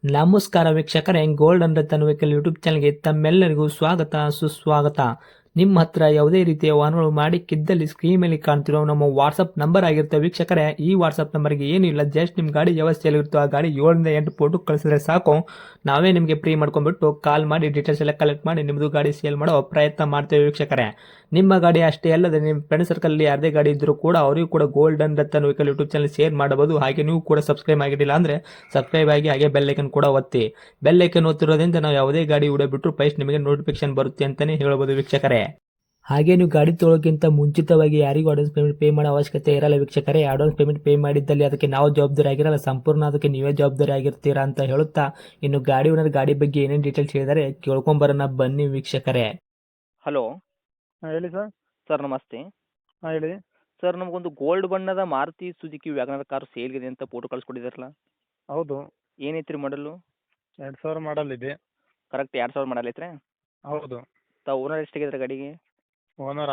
ನಮಸ್ಕಾರ ವೀಕ್ಷಕರೇ, golden Ratan vehicle YouTube ಚಾನಲ್ಗೆ ತಮ್ಮೆಲ್ಲರಿಗೂ ಸ್ವಾಗತ ಸುಸ್ವಾಗತ. ನಿಮ್ಮ ಹತ್ರ ಯಾವುದೇ ರೀತಿಯ ವಾಹನಗಳು ಮಾಡಿಕ್ಕಿದ್ದಲ್ಲಿ ಸ್ಕ್ರೀನ್ ಮೇಲೆ ಕಾಣ್ತಿರೋ ನಮ್ಮ ವಾಟ್ಸಪ್ ನಂಬರ್ ಆಗಿರುತ್ತೆ ವೀಕ್ಷಕರೇ. ಈ ವಾಟ್ಸಪ್ ನಂಬರ್ಗೆ ಏನಿಲ್ಲ, ಜಸ್ಟ್ ನಿಮ್ಮ ಗಾಡಿ ವ್ಯವಸ್ಥೆಯಲ್ಲಿರುತ್ತೋ ಆ ಗಾಡಿ 7 ರಿಂದ 8 ಫೋಟೋ ಕಳಿಸಿದ್ರೆ ಸಾಕು, ನಾವೇ ನಿಮಗೆ ಫ್ರೀ ಮಾಡ್ಕೊಂಡ್ಬಿಟ್ಟು ಕಾಲ್ ಮಾಡಿ ಡೀಟೇಲ್ಸ್ ಎಲ್ಲ ಕಲೆಕ್ಟ್ ಮಾಡಿ ನಿಮ್ಮದು ಗಾಡಿ ಸೇಲ್ ಮಾಡೋ ಪ್ರಯತ್ನ ಮಾಡ್ತೇವೆ ವೀಕ್ಷಕರೇ. ನಿಮ್ಮ ಗಾಡಿ ಅಷ್ಟೇ ಅಲ್ಲದೆ ನಿಮ್ಮ ಫ್ರೆಂಡ್ ಸರ್ಕಲ್ ಯಾರದೇ ಗಾಡಿ ಇದ್ದರೂ ಕೂಡ ಅವರಿಗೂ ಕೂಡ golden Ratan vehicle YouTube channel share ಮಾಡಬಹುದು. ಹಾಗೆ ನೀವು ಕೂಡ ಸಬ್ಸ್ಕ್ರೈಬ್ ಆಗಿರಲಿಲ್ಲ ಅಂದರೆ ಸಬ್ಸ್ಕ್ರೈಬ್ ಆಗಿ ಹಾಗೆ ಬೆಲ್ ಐಕನ್ ಕೂಡ ಒತ್ತಿ. ಬೆಲ್ ಐಕನ್ ಒತ್ತಿರೋದ್ರಿಂದ ನಾವು ಯಾವುದೇ ಗಾಡಿ ವಿಡಿಯೋ ಬಿಟ್ಟರು ಫಸ್ಟ್ ನಿಮಗೆ ನೋಟಿಫಿಕೇಶನ್ ಬರುತ್ತೆ ಅಂತಾನೆ ಹೇಳ್ಬೋದು ವೀಕ್ಷಕರೇ. ಹಾಗೆ ನೀವು ಗಾಡಿ ತೊಳೋಕ್ಕಿಂತ ಮುಂಚಿತವಾಗಿ ಯಾರಿಗೂ ಅಡ್ವಾನ್ಸ್ ಪೇಮೆಂಟ್ ಪೇ ಮಾಡೋ ಅವಶ್ಯಕತೆ ಇರಲ್ಲ ವೀಕ್ಷಕರೇ. ಅಡ್ವಾನ್ಸ್ ಪೇಮೆಂಟ್ ಪೇ ಮಾಡಿದ್ದಲ್ಲಿ ಅದಕ್ಕೆ ನಾವು ಜವಾಬ್ದಾರಿ ಆಗಿರಲ್ಲ, ಸಂಪೂರ್ಣ ಅದಕ್ಕೆ ನೀವೇ ಜವಾಬ್ದಾರಿ ಆಗಿರ್ತೀರಾ ಅಂತ ಹೇಳುತ್ತಾ, ಇನ್ನು ಗಾಡಿ ಓನರ್ ಗಾಡಿ ಬಗ್ಗೆ ಏನೇನು ಡೀಟೇಲ್ಸ್ ಹೇಳಿದರೆ ಕೇಳ್ಕೊಂಬರೋಣ ಬನ್ನಿ ವೀಕ್ಷಕರೇ. ಹಲೋ ಹೇಳಿ ಸರ್. ಸರ್ ನಮಸ್ತೆ. ಹೇಳಿ. ಸರ್ ನಮಗೊಂದು ಗೋಲ್ಡ್ ಬಣ್ಣದ ಮಾರುತಿ ಸುಜುಕಿ ವ್ಯಾಗನರ್ ಕಾರು ಸೇಲ್ಗಿದೆ ಅಂತ ಫೋಟೋ ಕಳಿಸ್ಕೊಟ್ಟಿದ್ದಾರಲ್ಲ, ಹೌದು, ಏನೈತ್ರಿ ಮಾಡಲು? 2000 ಮಾಡಲ್ ಇದೆ. ಕರೆಕ್ಟ್ 2000 ಮಾಡಲ್ ಐತ್ರಿ. ಹೌದು. ತಾವು ಓನರ್ ಎಷ್ಟಾಗಿದ್ರೆ ಗಾಡಿಗೆ?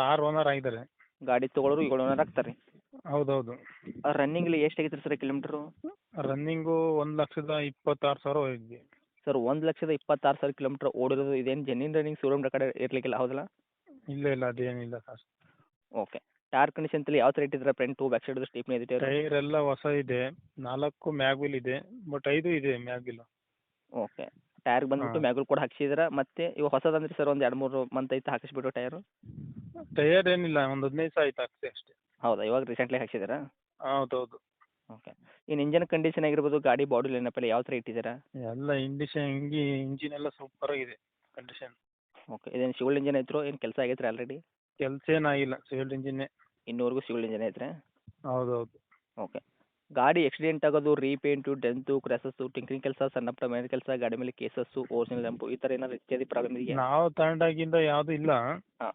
ಆರು ಓನರ್ ಆಗಿದ್ದಾರೆ. ಗಾಡಿ ತೊಗೊಳೋರು 7 ಓನರ್ ಆಗ್ತಾರೆ. ಹೌದೌದು. ರನ್ನಿಂಗ್ಲಿ ಎಷ್ಟಾಗೈತ್ರಿ ಸರ್ ಕಿಲೋಮೀಟ್ರು? ರನ್ನಿಂಗು 1,26,000 ಹೋಗಿದೆ. ಸರ್ 1,26,000 ಕಿಲೋಮೀಟ್ರ್ ಓಡಿರೋದು. ಇದೇನು ಜೆನ್ಯೂನ್ ರನ್ನಿಂಗ್ ಶೋರೂಮ್ ರೆಕಾರ್ಡ್ ಇರಲಿಕ್ಕಿಲ್ಲ, ಹೌದಲ್ಲ? ಇಲ್ಲ ಅದೇನಿಲ್ಲ ಸರ್. ಓಕೆ. ಟೈರ್ ಕಂಡೀಷನ್ ತಲೆ ಯಾವ ಥರ ಇಟ್ಟಿದ್ರೆ? ಫ್ರಂಟು ಬ್ಯಾಕ್ ಸೈಡ್ ಸ್ಟೀಪ್ನಿ ಇದೆ? ಟೈರ್ ಎಲ್ಲ ಹೊಸ ಇದೆ. 4 ಮ್ಯಾಗ್ವಿಲ್ ಇದೆ, ಬಟ್ 5 ಇದೆ ಮ್ಯಾಗ್ವಿಲ್. ಓಕೆ. ಟೈರ್ ಬಂದ್ಬಿಟ್ಟು ಮ್ಯಾಗುಲ್ ಕೂಡ ಹಾಕ್ಸಿದ್ರೆ, ಮತ್ತೆ ಇವಾಗ ಹೊಸದಂದ್ರೆ ಸರ್ ಒಂದು 2-3 ಮಂತ್ ಐತೆ ಹಾಕಿಸ್ಬಿಟ್ಟು ಟೈರು? ಟೈರ್ ಏನಿಲ್ಲ, ಒಂದು 15 ದಿವಸ ಆಯ್ತು ಹಾಕ್ಸಿ ಅಷ್ಟೇ. ಹೌದಾ, ಇವಾಗ ರೀಸೆಂಟ್ಲಿ ಹಾಕ್ಸಿದ್ದೀರಾ? ಹೌದೌದು. ಓಕೆ. ಇನ್ನು ಇಂಜನ್ ಕಂಡೀಷನ್ ಆಗಿರ್ಬೋದು, ಗಾಡಿ ಬಾಡಿ ಲೈನಪ್ ಎಲ್ಲ ಯಾವ ಥರ ಇಟ್ಟಿದ್ದೀರಾ? ಎಲ್ಲ ಇಂಜಿನ್ ಎಲ್ಲ ಸೂಪರ್ ಆಗಿದೆ ಕಂಡೀಷನ್. ಓಕೆ. ಇದೇನು ಸಿವಿಲ್ ಇಂಜನ್ ಐತ್ರೋ, ಏನು ಕೆಲಸ ಆಗೈತ್ರಿ ಆಲ್ರೆಡಿ? ಕೆಲಸ ಏನಾಗಿಲ್ಲ, ಸಿವಿಲ್ ಇಂಜಿನ್ನೇ. ಇನ್ನೂವರೆಗೂ ಸಿವಿಲ್ ಇಂಜನ್ ಐತ್ರಿ? ಹೌದೌದು. ಓಕೆ. ಗಾಡಿ ಆಕ್ಸಿಡೆಂಟ್ ಆಗೋದು, ರೀಪೇಂಟು, ಡೆಂತು, ಕ್ರ್ಯಾಸಸ್ಸು, ಟಿಂಕ್ರಿಂಗ್ ಕೆಲಸ, ಸಣ್ಣ ಪುಟ್ಟ ಮನೆ ಕೆಲಸ, ಗಾಡಿ ಮೇಲೆ ಕೇಸಸ್ಸು, ಓರಿಜಿನಲ್ ಲ್ಯಾಂಪು, ಈ ಥರ ಏನಾದ್ರು ಇತ್ಯಾದಿ ಪ್ರಾಬ್ಲಮ್ ಇದೆಯಾ? ನಾವು ತಗೊಂಡಾಗಿಂದ ಯಾವುದೂ ಇಲ್ಲ. ಹಾಂ.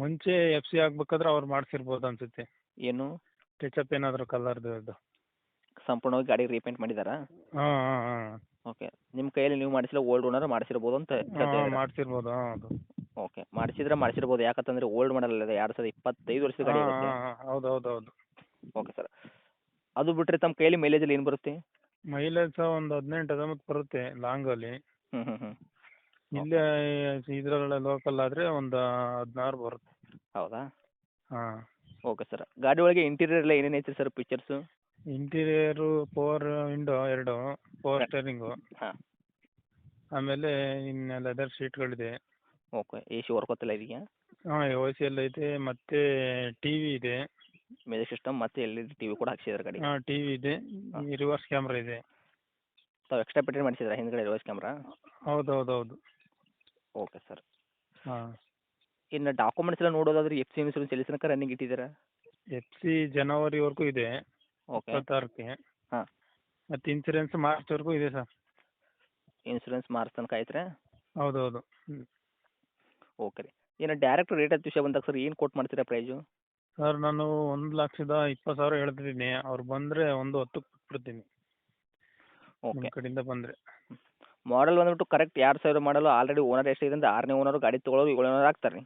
ಮುಂಚೆ FC ಆಗ್ಬೇಕಾದ್ರೆ ಅವ್ರು ಮಾಡಿಸಿರ್ಬೋದು ಅನ್ಸುತ್ತೆ. ಏನು ಟಚಪ್ ಏನಾದರೂ ಕಲರ್ದು ಇದು. ಸಂಪೂರ್ಣವಾಗಿ ಗಾಡಿ ರೀಪೇಂಟ್ ಮಾಡಿದ್ದಾರಾ? ಹಾಂ ಹಾಂ ಹಾಂ ಓಕೆ. ನಿಮ್ಮ ಕೈಯಲ್ಲಿ ನೀವು ಮಾಡಿಸಿಲ್ಲ, ಓಲ್ಡ್ ಓನರ್ ಮಾಡಿಸಿರ್ಬೋದು ಅಂತ ಹೇಳ್ತಾ ಹಾಂ ಇದ್ದೀರಾ? ಮಾಡಿಸಿರ್ಬೋದು. ಹೌದು. ಓಕೆ. ಮಾಡಿಸಿರ್ಬೋದು, ಯಾಕಂತಂದರೆ ಓಲ್ಡ್ ಮಾಡಲ್ ಇದೆ, 2025 ವರ್ಷದ ಗಾಡಿ ಹಾಂ ಆಗುತ್ತೆ. ಹಾಂ ಹಾಂ ಹೌದು ಹೌದು ಹೌದು. Okay sir. ಅದು ಬಿಟ್ಟರೆ ತಮ್ಮ ಕೈಯಲ್ಲಿ ಮೈಲೇಜಲ್ಲಿ ಏನು ಬರುತ್ತೆ? ಮೈಲೇಜ್ ಸಹ ಒಂದು 18-19 ಬರುತ್ತೆ ಲಾಂಗಲ್ಲಿ. ಹ್ಞೂ. ಇಲ್ಲೇ ಇದರಲ್ಲ ಲೋಕಲ್ ಆದರೆ ಒಂದು 16 ಬರುತ್ತೆ. ಹೌದಾ? ಹಾಂ. Okay sir. ಗಾಡಿ ಒಳಗೆ ಇಂಟೀರಿಯರ್ ಎಲ್ಲ ಏನೇನು ಐತ್ರಿ sir features? Interior 4 window 2, 4 steering, ಹಾಂ. ಆಮೇಲೆ ಇನ್ನು ಲೆದರ್ ಶೀಟ್ಗಳಿದೆ. ಓಕೆ. AC ವರ್ಕ್ ಆಗ್ತಿಲ್ಲ ಇದೆಯಾ? ಹಾಂ OC ಎಲ್ಲ ಇದೆ, ಮತ್ತು TV ಇದೆ. ಮ್ಯೂಸಿಕ್ ಸಿಸ್ಟಮ್ ಮತ್ತು LED TV ಕೂಡ ಹಾಕ್ಸಿದ್ದಾರೆ ಗಾಡಿ? ಹಾಂ TV ಇದೆ, ರಿವರ್ಸ್ ಕ್ಯಾಮ್ರಾ ಇದೆ. ತಾವು ಎಕ್ಸ್ಟ್ರಾ ಫಿಟ್ಟಿಂಗ್ ಮಾಡಿಸಿದ್ರಾ ಹಿಂದ್ಗಡೆ ರಿವರ್ಸ್ ಕ್ಯಾಮ್ರಾ? ಹೌದು ಹೌದು ಹೌದು. Okay sir. ಹಾಂ. ಇನ್ನು ಡಾಕ್ಯುಮೆಂಟ್ಸ್ ಎಲ್ಲ ನೋಡೋದಾದ್ರೆ FC ಇನ್ಸೂರೆನ್ಸ್ ಎಲ್ಲಿ ತನಕ ರನ್ನಿಂಗ್ ಇಟ್ಟಿದ್ದೀರಾ? FC ಜನವರಿವರೆಗೂ ಇದೆ, ಓಕೆ. 26ಕ್ಕೆ. ಹಾಂ. ಮತ್ತು ಇನ್ಸೂರೆನ್ಸ್ ಮಾರ್ಚ್ವರೆಗೂ ಇದೆ ಸರ್. ಇನ್ಸೂರೆನ್ಸ್ ಮಾರ್ಚ್ ತನಕ ಐತ್ರಿ? ಹೌದೌದು. ಓಕೆ ರೀ. ಇನ್ನು ಡೈರೆಕ್ಟ್ ರೇಟ್ ಹತ್ತು ವಿಷಯ ಬಂದಾಗ ಸರ್ ಏನು ಕೊಟ್ಟು ಮಾಡ್ತೀರಾ ಪ್ರೈಸು? ಸರ್ ನಾನು 1,20,000 ಹೇಳ್ತಿದ್ದೀನಿ. ಅವ್ರು ಬಂದರೆ 1,10 ಕೊಟ್ಬಿಡ್ತೀನಿ ನಿಮ್ಮ ಓಕೆ. ಕಡೆಯಿಂದ ಬಂದರೆ. ಮಾಡಲ್ ಬಂದ್ಬಿಟ್ಟು ಕರೆಕ್ಟ್ 2000 ಮಾಡಲು. ಆಲ್ರೆಡಿ ಓನರ್ ಎಷ್ಟಿದೆ ಅಂದರೆ 6ನೇ ಓನರು. ಗಾಡಿ ತೊಗೊಳೋರು 7 ಓನರ್ ಆಗ್ತಾರೆ ರೀ.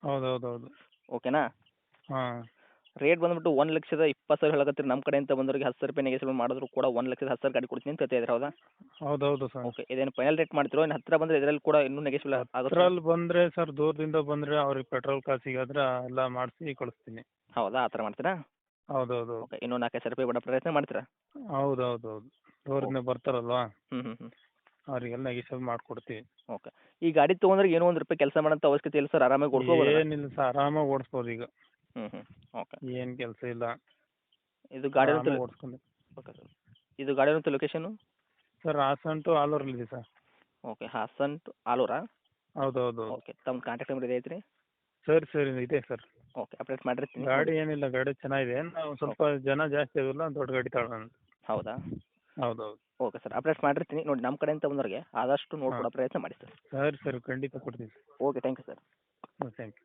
ಹೌದೌದು ಹೌದು. ಓಕೆನಾ? ಹಾಂ. ರೇಟ್ ಬಂದ್ಬಿಟ್ಟು 1,20,20,000 ಹೇಳಕತ್ತೀರಿ. ನಮ್ಮ ಕಡೆಯಿಂದ ಬಂದವರಿಗೆ 10,000 ನೆಗೆಸಿಬಲ್ ಮಾಡಿದ್ರು ಕೂಡ 1,10,000 ಗಾಡಿ ಕೊಡ್ತೀನಿ ಅಂತ ಹೇಳ್ತಾ ಇದ್ದೀರಾ, ಹೌದಾ? ಹೌದೌದು ಸರ್. ಓಕೆ. ಇದೇನು ಫೈನಲ್ ರೇಟ್ ಮಾಡ್ತಿರೋ, ಇನ್ನು ಹತ್ತಿರ ಬಂದರೆ ಇದರಲ್ಲಿ ಕೂಡ ಇನ್ನೂ ನೆಗೆಸಿಬಲ್ ಆಗುತ್ತೆ? ಹತ್ರಲ್ಲಿ ಬಂದರೆ ಸರ್, ದೂರದಿಂದ ಬಂದರೆ ಅವ್ರಿಗೆ ಪೆಟ್ರೋಲ್ ಕಾಸಿಗಾದ್ರೆ ಎಲ್ಲ ಮಾಡಿಸಿ ಕಳಿಸ್ತೀನಿ. ಹೌದಾ, ಆ ಥರ ಮಾಡ್ತೀರಾ? ಹೌದೌದು. ಓಕೆ. ಇನ್ನೂ 4,000 ರೂಪಾಯಿ ಬಿಡೋ ಪ್ರಯತ್ನ ಮಾಡ್ತೀರಾ? ಹೌದೌದು ಹೌದು. ದೂರದಿಂದ ಬರ್ತಾರಲ್ವಾ, ಹ್ಞೂ. ಅವರಿಗೆಲ್ಲ ನೆಗೆಸಲ್ ಮಾಡಿಕೊಡ್ತೀವಿ. ಓಕೆ. ಈ ಗಾಡಿ ತೊಗೊಂಡ್ರೆ ಏನೋ ಒಂದು ರೂಪಾಯಿ ಕೆಲಸ ಮಾಡೋಂಥ ಅವಶ್ಯಕತೆ ಇಲ್ಲ ಸರ್, ಆರಾಮಾಗಿ ಓಡಿಸ್ಕೋಬೋದು? ಏನಿಲ್ಲ ಸರ್, ಆರಾಮಾಗಿ ಓಡಿಸ್ಬೋದು ಈಗ. ಹ್ಞೂ. ಓಕೆ. ಏನು ಕೆಲಸ ಇಲ್ಲ, ಇದು ಗಾಡಿ ಓಡಿಸ್ಕೊಂಡು. Okay sir. ಇದು ಗಾಡಿ ಇರೋಂಥ ಲೊಕೇಶನು? ಸರ್ ಹಾಸನ್ ಟು ಆಲೂರಲ್ಲಿದೆ ಸರ್. ಓಕೆ. ಹಾಸನ್ ಟು ಆಲೂರಾ? ಹೌದೌದು. ಓಕೆ. ತಮ್ಮ ಕಾಂಟ್ಯಾಕ್ಟ್ ನಂಬರ್ ಇದೆ ಐತ್ರಿ? ಸರಿ ಇದೆ ಸರ್. ಓಕೆ. ಅಪ್ಡೇಟ್ ಮಾಡಿರ್ತೀನಿ. ಗಾಡಿ ಏನಿಲ್ಲ, ಗಾಡಿ ಚೆನ್ನಾಗಿದೆ. ನಾವು ಸ್ವಲ್ಪ ಜನ ಜಾಸ್ತಿ ಆಗಿಲ್ಲ, ದೊಡ್ಡ ಗಾಡಿ ತಗೊಳ್ಳೋಣ. ಹೌದಾ? ಹೌದೌದು. Okay sir. ಅಪ್ಡೇಟ್ ಮಾಡಿರ್ತೀನಿ ನೋಡಿ. ನಮ್ಮ ಕಡೆಯಿಂದ ಬಂದವರಿಗೆ ಆದಷ್ಟು ನೋಡ್ಕೊಡೋ ಪ್ರಯತ್ನ ಮಾಡಿ ಸರ್. ಸರಿ ಖಂಡಿತ ಕೊಡ್ತೀನಿ. Okay. Thank you sir. Thank you.